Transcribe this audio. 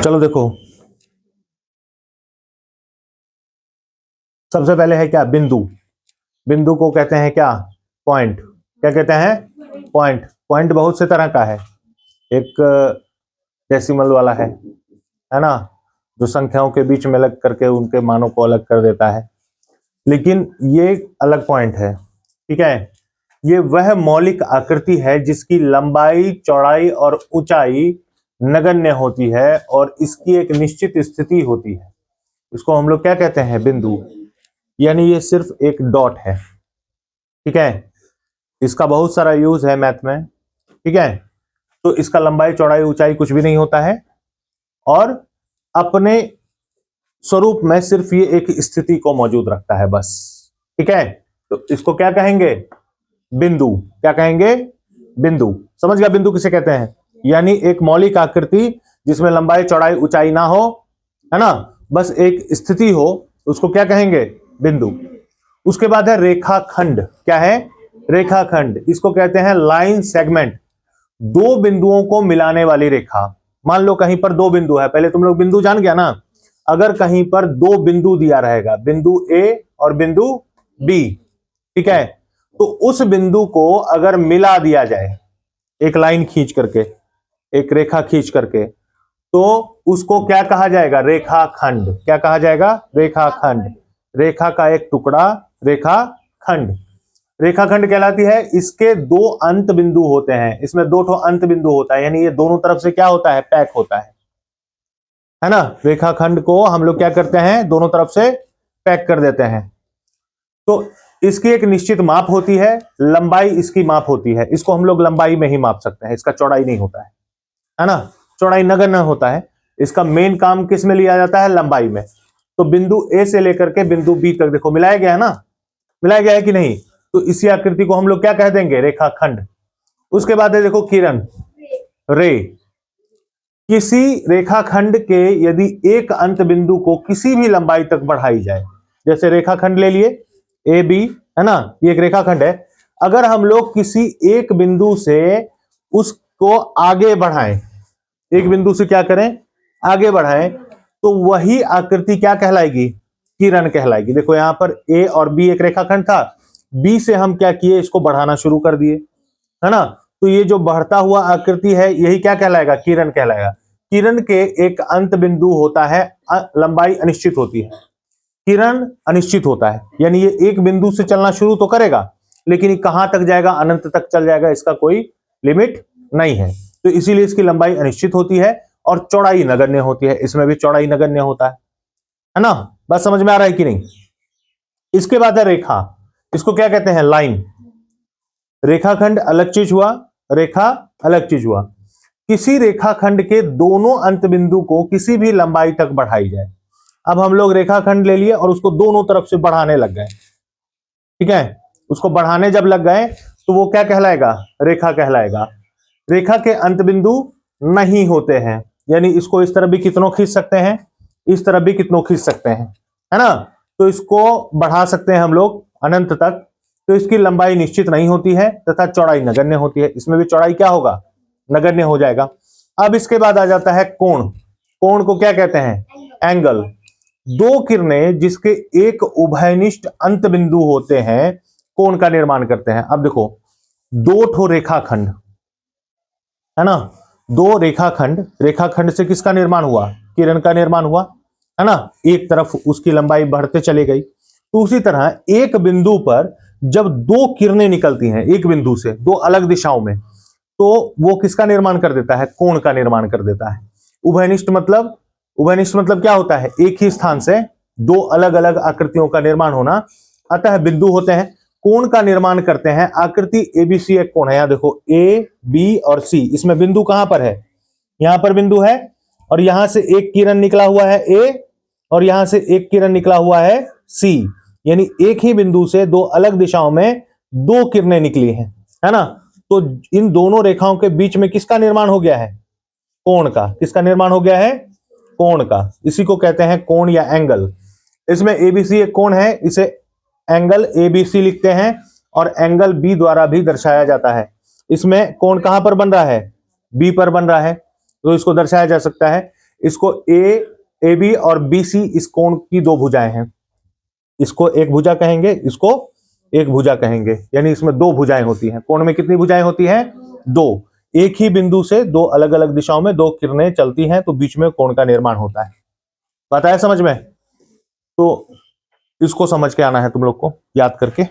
चलो देखो, सबसे पहले है क्या, बिंदु। बिंदु को कहते हैं क्या, पॉइंट। क्या कहते हैं, पॉइंट। पॉइंट बहुत से तरह का है। एक डेसिमल वाला है ना, जो संख्याओं के बीच में लग करके उनके मानों को अलग कर देता है, लेकिन ये अलग पॉइंट है। ठीक है, ये वह मौलिक आकृति है जिसकी लंबाई, चौड़ाई और ऊंचाई नगण्य होती है और इसकी एक निश्चित स्थिति होती है। इसको हम लोग क्या कहते हैं, बिंदु। यानी ये सिर्फ एक डॉट है। ठीक है, इसका बहुत सारा यूज है मैथ में। ठीक है, तो इसका लंबाई, चौड़ाई, ऊंचाई कुछ भी नहीं होता है और अपने स्वरूप में सिर्फ ये एक स्थिति को मौजूद रखता है बस। ठीक है, तो इसको क्या कहेंगे, बिंदु। क्या कहेंगे, बिंदु। समझ गया बिंदु किसे कहते हैं, यानी एक मौलिक आकृति जिसमें लंबाई, चौड़ाई, ऊंचाई ना हो, है ना, बस एक स्थिति हो, उसको क्या कहेंगे, बिंदु। उसके बाद है रेखाखंड। क्या है, रेखाखंड। इसको कहते हैं लाइन सेगमेंट। दो बिंदुओं को मिलाने वाली रेखा। मान लो कहीं पर दो बिंदु है, पहले तुम लोग बिंदु जान गया ना। अगर कहीं पर दो बिंदु दिया रहेगा, बिंदु ए और बिंदु बी, ठीक है, तो उस बिंदु को अगर मिला दिया जाए एक लाइन खींच करके, एक रेखा खींच करके, तो उसको क्या कहा जाएगा, रेखाखंड। क्या कहा जाएगा, रेखाखंड। रेखा का एक टुकड़ा रेखाखंड। रेखाखंड कहलाती है। इसके दो अंत बिंदु होते हैं, इसमें दो ठो अंत बिंदु होता है, यानी ये दोनों तरफ से क्या होता है, पैक होता है ना। रेखाखंड को हम लोग क्या करते हैं, दोनों तरफ से पैक कर देते हैं। तो इसकी एक निश्चित माप होती है, लंबाई इसकी माप होती है। इसको हम लोग लंबाई में ही माप सकते हैं, इसका चौड़ाई नहीं होता है ना। चौड़ाई नगण्य होता है। इसका मेन काम किस में लिया जाता है, लंबाई में। तो बिंदु ए से लेकर के बिंदु बी तक देखो मिलाया गया है ना, मिलाया गया है कि नहीं। तो इसी आकृति को हम लोग क्या कह देंगे, रेखाखंड। उसके बाद है देखो किरण, रे। किसी रेखाखंड के यदि एक अंत बिंदु को किसी भी लंबाई तक बढ़ाई जाए, जैसे रेखाखंड ले लिए ए बी, है ना, ये एक रेखाखंड है। अगर हम लोग किसी एक बिंदु से उसको आगे बढ़ाएं, एक बिंदु से क्या करें, आगे बढ़ाएं, तो वही आकृति क्या कहलाएगी, किरण कहलाएगी। देखो यहां पर ए और बी एक रेखाखंड था, बी से हम क्या किए, इसको बढ़ाना शुरू कर दिए, है ना। तो ये जो बढ़ता हुआ आकृति है यही क्या कहलाएगा, किरण कहलाएगा। किरण के एक अंत बिंदु होता है, लंबाई अनिश्चित होती है, किरण अनिश्चित होता है, यानी ये एक बिंदु से चलना शुरू तो करेगा, लेकिन ये कहां तक जाएगा, अनंत तक चल जाएगा, इसका कोई लिमिट नहीं है। तो इसीलिए इसकी लंबाई अनिश्चित होती है और चौड़ाई नगण्य होती है। इसमें भी चौड़ाई नगण्य होता है ना। बात समझ में आ रहा है कि नहीं। इसके बाद है रेखा। इसको क्या कहते हैं, लाइन। रेखाखंड अलग चीज हुआ, रेखा अलग चीज हुआ। किसी रेखाखंड के दोनों अंत बिंदु को किसी भी लंबाई तक बढ़ाई जाए। अब हम लोग रेखाखंड ले लिए और उसको दोनों तरफ से बढ़ाने लग गए, ठीक है। उसको बढ़ाने जब लग गए तो वो क्या कहलाएगा, रेखा कहलाएगा। रेखा के अंत बिंदु नहीं होते हैं, यानी इसको इस तरफ भी कितनों खींच सकते हैं, इस तरफ भी कितनों खींच सकते हैं, है ना। तो इसको बढ़ा सकते हैं हम लोग अनंत तक। तो इसकी लंबाई निश्चित नहीं होती है तथा चौड़ाई नगण्य होती है। इसमें भी चौड़ाई क्या होगा, नगण्य हो जाएगा। अब इसके बाद आ जाता है कोण। कोण को क्या कहते हैं, एंगल। दो किरणें जिसके एक उभयनिष्ठ अंत बिंदु होते हैं कोण का निर्माण करते हैं। अब देखो दो ठो रेखाखंड, है ना, दो रेखाखंड, रेखाखंड से किसका निर्माण हुआ, किरण का निर्माण हुआ, है ना। एक तरफ उसकी लंबाई बढ़ते चली गई। तो उसी तरह एक बिंदु पर जब दो किरणें निकलती हैं एक बिंदु से दो अलग दिशाओं में, तो वो किसका निर्माण कर देता है, कोण का निर्माण कर देता है। उभयनिष्ठ मतलब, उभयनिष्ठ मतलब क्या होता है, एक ही स्थान से दो अलग अलग आकृतियों का निर्माण होना। अतः बिंदु होते हैं, कोण का निर्माण करते हैं। आकृति एबीसी एक कोण है, यहां देखो ए बी और सी, इसमें बिंदु कहां पर है, यहां पर बिंदु है, और यहां से एक किरण निकला हुआ है ए, और यहां से एक किरण निकला हुआ है सी, यानी एक ही बिंदु से दो अलग दिशाओं में दो किरणें निकली हैं, है ना। तो इन दोनों रेखाओं के बीच में किसका निर्माण हो गया है, कोण का। किसका निर्माण हो गया है, कोण का। इसी को कहते हैं कोण या एंगल। इसमें एबीसी एक कोण है, इसे एंगल एबीसी लिखते हैं, और एंगल बी द्वारा भी दर्शाया जाता है। इसमें कोण कहां पर बन रहा है, बी पर बन रहा है, तो इसको दर्शाया जा सकता है। इसको ए बी और बी सी इस कोण की दो भुजाएं हैं। इसको एक भुजा कहेंगे, इसको एक भुजा कहेंगे, यानी इसमें दो भुजाएं होती हैं। कोण में कितनी भुजाएं होती हैं? दो। एक ही बिंदु से दो अलग अलग दिशाओं में दो किरणें चलती हैं तो बीच में कोण का निर्माण होता है। पता है समझ में? तो इसको समझ के आना है तुम लोग को, याद करके।